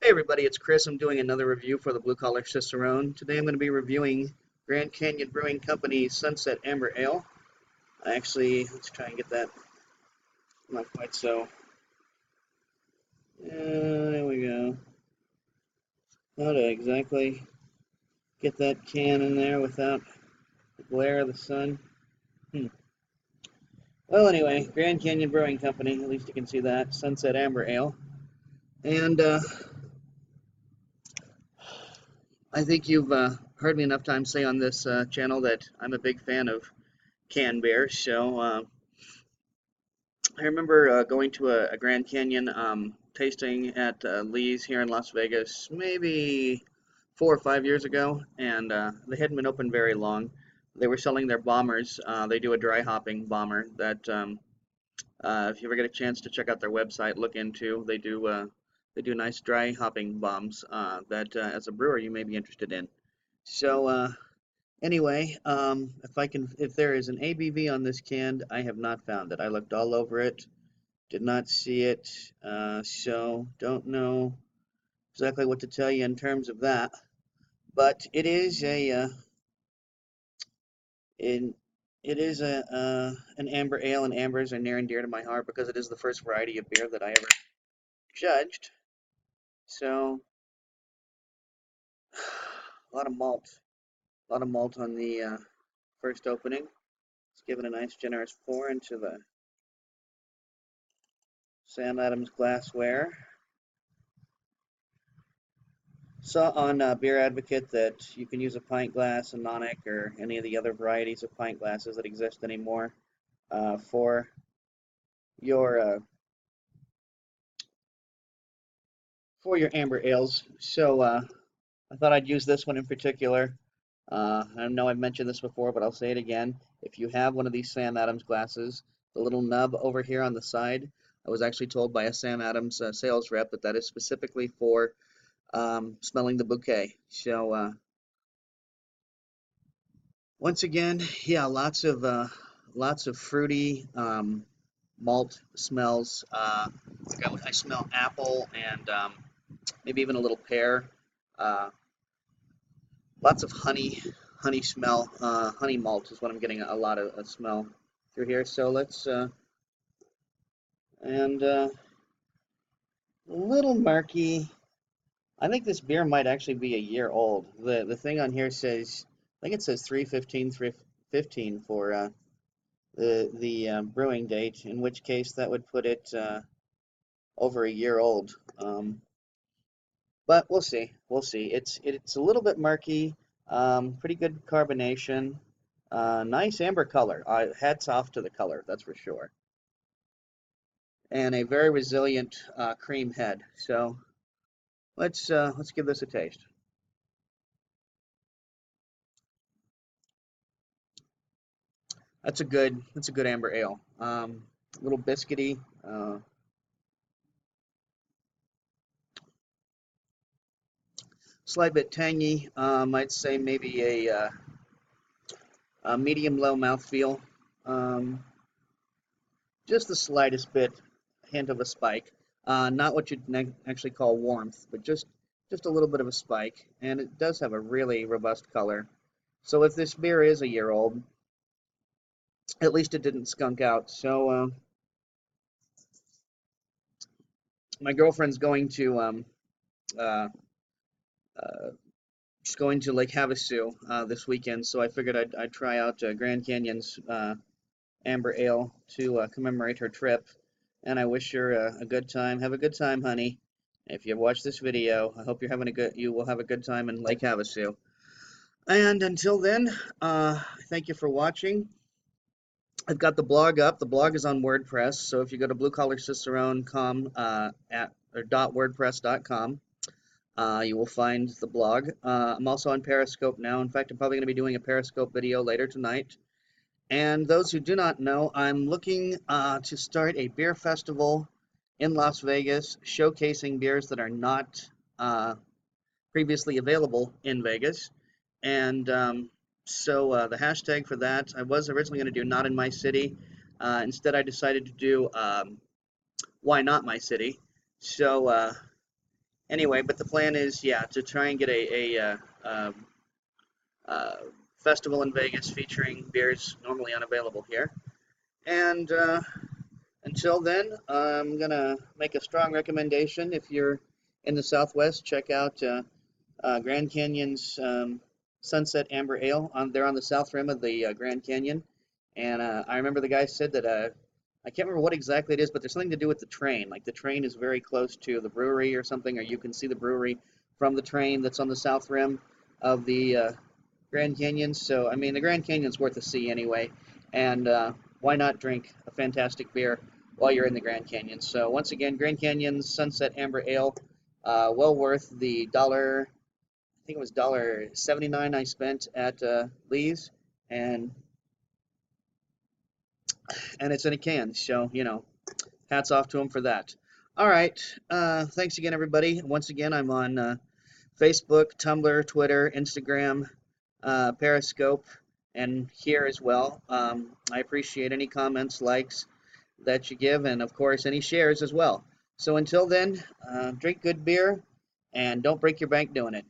Hey everybody, it's Chris. I'm doing another review for the Blue Collar Cicerone. Today I'm going to be reviewing Grand Canyon Brewing Company's Sunset Amber Ale. Let's try and get that not quite so. There we go. How to exactly get that can in there without the glare of the sun. Well, anyway, Grand Canyon Brewing Company, at least you can see that, Sunset Amber Ale. And I think you've heard me enough times say on this channel that I'm a big fan of canned beer, so I remember going to a Grand Canyon tasting at Lee's here in Las Vegas maybe 4 or 5 years ago, and they hadn't been open very long. They were selling their bombers. They do a dry hopping bomber that if you ever get a chance to check out their website, look into. They do nice dry hopping bombs that as a brewer you may be interested in. So anyway, if there is an ABV on this can, I have not found it. I looked all over it, did not see it, so don't know exactly what to tell you in terms of that. But it is an amber ale, and ambers are near and dear to my heart because it is the first variety of beer that I ever judged. So a lot of malt on the first opening. Let's give it a nice generous pour into the Sam Adams glassware. Saw on Beer Advocate that you can use a pint glass, a Nonic, or any of the other varieties of pint glasses that exist anymore for your amber ales. So I thought I'd use this one in particular. I know I've mentioned this before, but I'll say it again. If you have one of these Sam Adams glasses, the little nub over here on the side, I was actually told by a Sam Adams sales rep that is specifically for smelling the bouquet. So once again, yeah, lots of fruity malt smells. I smell apple and maybe even a little pear. Uh, Lots of honey smell. Honey malt is what I'm getting a lot of smell through here. So let's and a little murky. I think this beer might actually be a year old. The thing on here says, I think it says 3/15/15 for the brewing date, in which case that would put it over a year old. But we'll see. We'll see. It's a little bit murky. Pretty good carbonation. Nice amber color. Hats off to the color, that's for sure. And a very resilient cream head. So let's give this a taste. That's a good amber ale. A little biscuity. Slight bit tangy. I'd say maybe a medium low mouthfeel. Just the slightest bit, hint of a spike. Not what you'd actually call warmth, but just a little bit of a spike. And it does have a really robust color. So if this beer is a year old, at least it didn't skunk out. So my girlfriend's going to uh, uh, she's going to Lake Havasu this weekend, so I figured I'd try out Grand Canyon's amber ale to commemorate her trip. And I wish her a good time. Have a good time, honey. If you watch this video, I hope you will have a good time in Lake Havasu. And until then, thank you for watching. I've got the blog up. The blog is on WordPress, so if you go to bluecollarcicerone.com .wordpress.com, you will find the blog. I'm also on Periscope now. In fact, I'm probably going to be doing a Periscope video later tonight. And those who do not know, I'm looking to start a beer festival in Las Vegas, showcasing beers that are not previously available in Vegas. And so the hashtag for that, I was originally going to do Not in My City. Instead, I decided to do Why Not My City. So Anyway, but the plan is, yeah, to try and get a festival in Vegas featuring beers normally unavailable here. And until then, I'm gonna make a strong recommendation. If you're in the Southwest, check out Grand Canyon's Sunset Amber Ale. They're on the south rim of the Grand Canyon, and I remember the guy said that I can't remember what exactly it is, but there's something to do with the train. Like the train is very close to the brewery or something, or you can see the brewery from the train that's on the south rim of the Grand Canyon. So I mean, the Grand Canyon's worth a see anyway, and why not drink a fantastic beer while you're in the Grand Canyon? So once again, Grand Canyon's Sunset Amber Ale, well worth the dollar. I think it was $1.79 I spent at Lee's, and it's in a can. So hats off to him for that. All right, thanks again, everybody. Once again, I'm on Facebook, Tumblr, Twitter, Instagram, Periscope, and here as well. I appreciate any comments, likes that you give, and of course, any shares as well. So until then, drink good beer and don't break your bank doing it.